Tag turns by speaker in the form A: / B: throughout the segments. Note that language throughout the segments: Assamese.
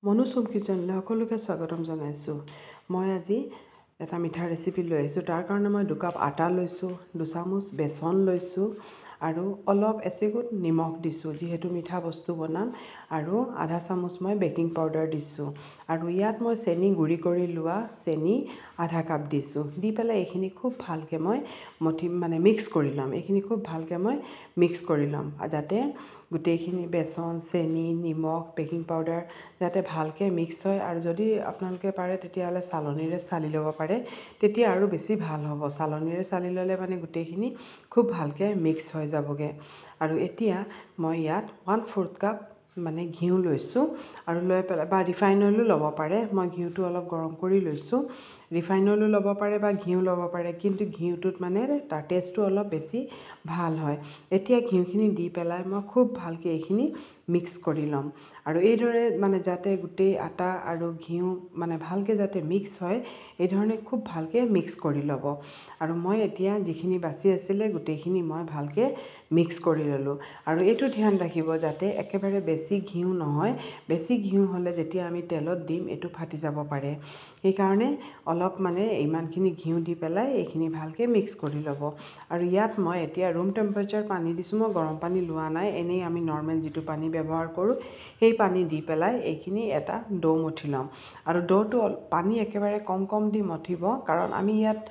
A: মনুচুম কিচেনলৈ সকলোকে স্বাগতম জনাইছোঁ। মই আজি এটা মিঠা ৰেচিপি লৈ আহিছোঁ। তাৰ কাৰণে মই 2 কাপ আটা লৈছোঁ, 2 চামুচ বেচন লৈছোঁ আৰু অলপ এচিকুট নিমখ দিছোঁ যিহেতু মিঠা বস্তু বনাম, আৰু আধা চামুচ মই বেকিং পাউডাৰ দিছোঁ, আৰু ইয়াত মই চেনি গুড়ি কৰি লোৱা চেনি আধা কাপ দিছোঁ। দি পেলাই এইখিনি খুব ভালকৈ মই মিক্স কৰি ল'ম। এইখিনি খুব ভালকৈ মই মিক্স কৰি ল'ম যাতে গোটেইখিনি বেচন, চেনি, নিমখ, বেকিং পাউডাৰ যাতে ভালকৈ মিক্স হয়। আৰু যদি আপোনালোকে পাৰে তেতিয়াহ'লে চালনীৰে চালি ল'ব পাৰে, তেতিয়া আৰু বেছি ভাল হ'ব। চালনীৰে চালি ল'লে মানে গোটেইখিনি খুব ভালকৈ মিক্স হৈ যাবগৈ। আৰু এতিয়া মই ইয়াত 1/4 কাপ ঘিউ লৈছোঁ, আৰু লৈ পেলাই বা ৰিফাইন অইলো ল'ব পাৰে। মই ঘিউটো অলপ গৰম কৰি লৈছোঁ। ৰিফাইন অইলো ল'ব পাৰে বা ঘিউ ল'ব পাৰে, কিন্তু ঘিউটোত তাৰ টেষ্টটো অলপ বেছি ভাল হয়। এতিয়া ঘিউখিনি দি পেলাই মই খুব ভালকৈ এইখিনি মিক্স কৰি ল'ম, আৰু এইদৰে যাতে গোটেই আটা আৰু ঘিউ ভালকৈ যাতে মিক্স হয়, এইধৰণে খুব ভালকৈ মিক্স কৰি ল'ব। আৰু মই এতিয়া যিখিনি বাচি আছিলে গোটেইখিনি মই ভালকৈ মিক্স কৰি ল'লোঁ। আৰু এইটো ধ্যান ৰাখিব যাতে একেবাৰে বেছি ঘিউ নহয়। বেছি ঘিউ হ'লে যেতিয়া আমি তেলত দিম এইটো ফাটি যাব পাৰে। সেইকাৰণে অলপ ইমানখিনি ঘিউ দি পেলাই এইখিনি ভালকৈ মিক্স কৰি ল'ব। আৰু ইয়াত মই এতিয়া ৰুম টেম্পাৰেচাৰ পানী দিছোঁ। মই গৰম পানী লোৱা নাই, এনেই আমি নৰ্মেল যিটো পানী ব্যৱহাৰ কৰোঁ সেই পানী দি পেলাই এইখিনি এটা ডো মঠি ল'ম। আৰু ডোটো পানী একেবাৰে কম দি মঠিব, কাৰণ আমি ইয়াত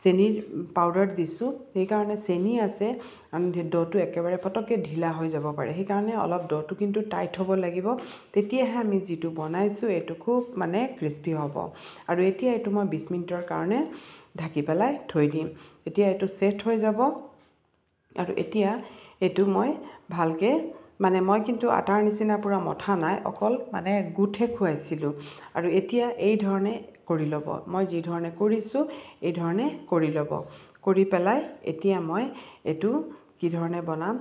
A: চেনিৰ পাউডাৰ দিছোঁ, সেইকাৰণে চেনি আছে আৰু ডোটো একেবাৰে পটককৈ ঢিলা হৈ যাব পাৰে। সেইকাৰণে অলপ ডোটো কিন্তু টাইট হ'ব লাগিব, তেতিয়াহে আমি যিটো বনাইছোঁ এইটো খুব ক্ৰিস্পি হ'ব। আৰু এতিয়া এইটো মই 20 মিনিটৰ কাৰণে ঢাকি পেলাই থৈ দিম। এতিয়া এইটো ছেট হৈ যাব। আৰু এতিয়া এইটো মই ভালকৈ মই কিন্তু আটাৰ নিচিনা পূৰা মঠা নাই, অকল গোটহে খুৱাইছিলোঁ। আৰু এতিয়া এই ধৰণে কৰি ল'ব। মই যি ধৰণে কৰিছোঁ এই ধৰণে কৰি ল'ব। কৰি পেলাই এতিয়া মই এইটো কি ধৰণে বনাম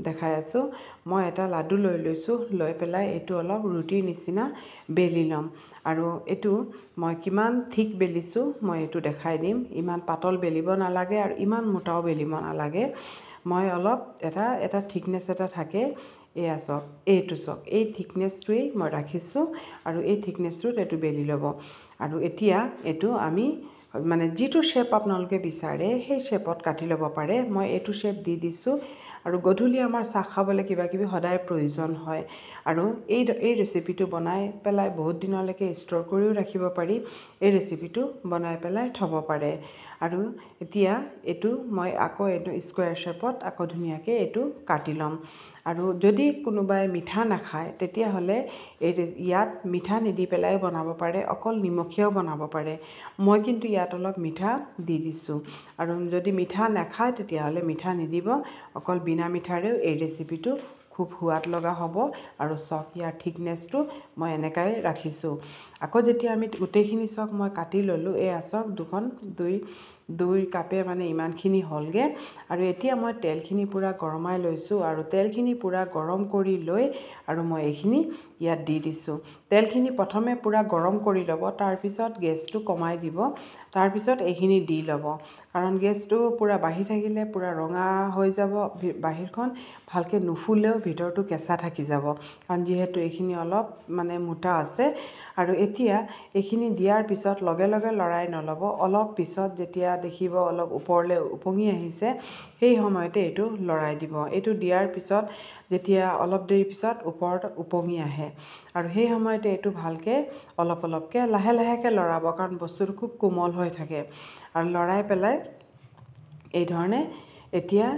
A: দেখাই আছোঁ। মই এটা লাডু লৈ লৈছোঁ, লৈ পেলাই এইটো অলপ ৰুটিৰ নিচিনা বেলি ল'ম। আৰু এইটো মই কিমান থিক বেলিছোঁ মই এইটো দেখাই দিম। ইমান পাতল বেলিব নালাগে আৰু ইমান মোটাও বেলিব নালাগে। মই অলপ এটা থিকনেছ এটা থাকে, এয়া চাওক, এইটো চাওক, এই থিকনেছটোৱেই মই ৰাখিছোঁ, আৰু এই থিকনেছটোত এইটো বেলি ল'ব। আৰু এতিয়া এইটো আমি যিটো শ্বেপ আপোনালোকে বিচাৰে সেই শ্বেপত কাটি ল'ব পাৰে। মই এইটো শ্বেপ দি দিছোঁ। আৰু গধূলি আমাৰ চাহ খাবলৈ কিবাকিবি সদায় প্ৰয়োজন হয়, আৰু এই ৰেচিপিটো বনাই পেলাই বহুত দিনলৈকে ষ্ট'ৰ কৰিও ৰাখিব পাৰি। এই ৰেচিপিটো বনাই পেলাই থ'ব পাৰে। আৰু এতিয়া এইটো মই আকৌ এইটো স্কুৱেৰ শ্বেপত আকৌ ধুনীয়াকৈ এইটো কাটি ল'ম। আৰু যদি কোনোবাই মিঠা নাখায় তেতিয়াহ'লে ইয়াত মিঠা নিদি পেলাই বনাব পাৰে, অকল নিমখীয়াও বনাব পাৰে। মই কিন্তু ইয়াত অলপ মিঠা দি দিছোঁ। আৰু যদি মিঠা নাখায় তেতিয়াহ'লে মিঠা নিদিব, অকল বিনা মিঠাৰেও এই ৰেচিপিটো খুব সোৱাদ লগা হ'ব। আৰু চাওক, ইয়াৰ থিকনেছটো মই এনেকৈ ৰাখিছোঁ। আকৌ যেতিয়া আমি গোটেইখিনি চাওক মই কাটি ল'লোঁ, এয়া চাওক দুই কাপে ইমানখিনি হ'লগৈ। আৰু এতিয়া মই তেলখিনি পূৰা গৰমাই লৈছোঁ, আৰু তেলখিনি পূৰা গৰম কৰি লৈ আৰু মই এইখিনি ইয়াত দি দিছোঁ। তেলখিনি প্ৰথমে পূৰা গৰম কৰি ল'ব, তাৰপিছত গেছটো কমাই দিব, তাৰপিছত এইখিনি দি ল'ব। কাৰণ গেছটো পূৰা বাঢ়ি থাকিলে পূৰা ৰঙা হৈ যাব, বাহিৰখন ভালকৈ নুফুলেও ভিতৰটো কেঁচা থাকি যাব, কাৰণ যিহেতু এইখিনি অলপ মোটা আছে। আৰু এতিয়া এইখিনি দিয়াৰ পিছত লগে লগে লৰাই নল'ব। অলপ পিছত যেতিয়া দেখিব অলপ ওপৰলৈ উপঙি আহিছে, সেই সময়তে এইটো লৰাই দিব। এইটো দিয়াৰ পিছত যেতিয়া অলপ দেৰি পিছত ওপৰত উপঙি আহে, আৰু সেই সময়তে এইটো ভালকৈ অলপকৈ লাহেকৈ লৰাব, কাৰণ বস্তুটো খুব কোমল হৈ থাকে। আৰু লৰাই পেলাই এই ধৰণে এতিয়া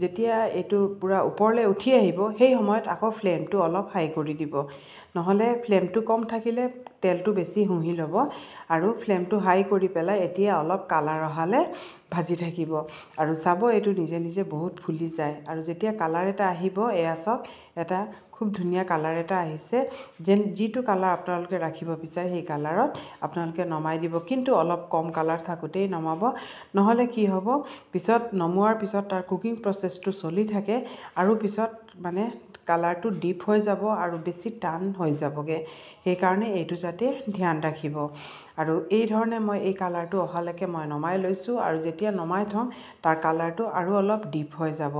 A: যেতিয়া এইটো পূৰা ওপৰলৈ উঠি আহিব, সেই সময়ত আকৌ ফ্লেমটো অলপ হাই কৰি দিব। নহ'লে ফ্লেমটো কম থাকিলে তেলটো বেছি শুহি ল'ব। আৰু ফ্লেমটো হাই কৰি পেলাই এতিয়া অলপ কালাৰ অহালে ভাজি থাকিব। আৰু চাব এইটো নিজে নিজে বহুত ফুলি যায়। আৰু যেতিয়া কালাৰ এটা আহিব, এয়া চাওক, এটা খুব ধুনীয়া কালাৰ এটা আহিছে। যিটো কালাৰ আপোনালোকে ৰাখিব বিচাৰে সেই কালাৰত আপোনালোকে নমাই দিব, কিন্তু অলপ কম কালাৰ থাকোঁতেই নমাব। নহ'লে কি হ'ব, পিছত নমোৱাৰ পিছত তাৰ কুকিং প্ৰচেছটো চলি থাকে, আৰু পিছত কালাৰটো ডিপ হৈ যাব আৰু বেছি টান হৈ যাবগৈ। সেইকাৰণে এইটো যাতে ধ্যান ৰাখিব। আৰু এই ধৰণে মই এই কালাৰটো অহালৈকে মই নমাই লৈছোঁ, আৰু যেতিয়া নমাই থওঁ তাৰ কালাৰটো আৰু অলপ ডিপ হৈ যাব।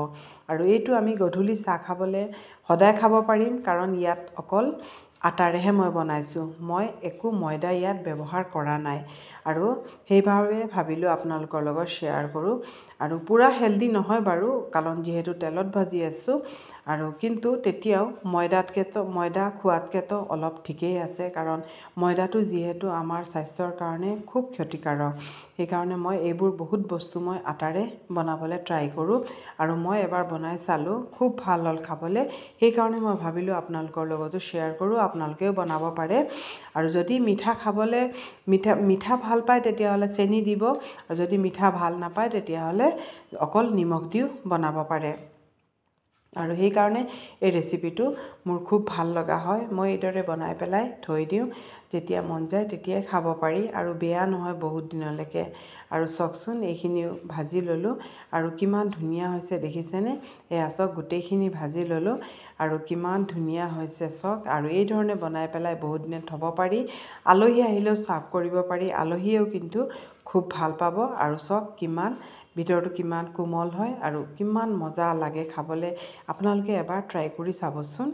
A: আৰু এইটো আমি গধূলি চাহ খাবলৈ সদায় খাব পাৰিম, কাৰণ ইয়াত অকল আটাৰেহে মই বনাইছোঁ। মই একো ময়দা ইয়াত ব্যৱহাৰ কৰা নাই আৰু সেইবাবে ভাবিলোঁ আপোনালোকৰ লগত শ্বেয়াৰ কৰোঁ। আৰু পূৰা হেল্ডি নহয় বাৰু, কাৰণ যিহেতু তেলত ভাজি আছোঁ, আৰু কিন্তু তেতিয়াও ময়দা খোৱাতকৈতো অলপ ঠিকেই আছে, কাৰণ ময়দাটো যিহেতু আমাৰ স্বাস্থ্যৰ কাৰণে খুব ক্ষতিকাৰক। সেইকাৰণে মই এইবোৰ বহুত বস্তু মই আটাৰে বনাবলৈ ট্ৰাই কৰোঁ, আৰু মই এবাৰ বনাই চালোঁ, খুব ভাল হ'ল খাবলৈ। সেইকাৰণে মই ভাবিলোঁ আপোনালোকৰ লগতো শ্বেয়াৰ কৰোঁ, আপোনালোকেও বনাব পাৰে। আৰু যদি মিঠা খাবলৈ মিঠা ভাল পায় তেতিয়াহ'লে চেনি দিব, আৰু যদি মিঠা ভাল নাপায় তেতিয়াহ'লে অকল নিমখ দিও বনাব পাৰে। আৰু সেইকাৰণে এই ৰেচিপিটো মোৰ খুব ভাল লগা হয়। মই এইদৰে বনাই পেলাই থৈ দিওঁ, যেতিয়া মন যায় তেতিয়াই খাব পাৰি, আৰু বেয়া নহয় বহুত দিনলৈকে। আৰু চাওকচোন, এইখিনিও ভাজি ল'লোঁ, আৰু কিমান ধুনীয়া হৈছে দেখিছেনে? এয়া চাওক, গোটেইখিনি ভাজি ল'লোঁ, আৰু কিমান ধুনীয়া হৈছে চাওক। আৰু এই ধৰণে বনাই পেলাই বহুত দিন থ'ব পাৰি। আলহী আহিলেও চাৰ্ভ কৰিব পাৰি, আলহীয়েও কিন্তু খুব ভাল পাব। আৰু চাওক ভিতৰটো কিমান কোমল হয় আৰু কিমান মজা লাগে খাবলৈ। আপোনালোকে এবাৰ ট্ৰাই কৰি চাবচোন।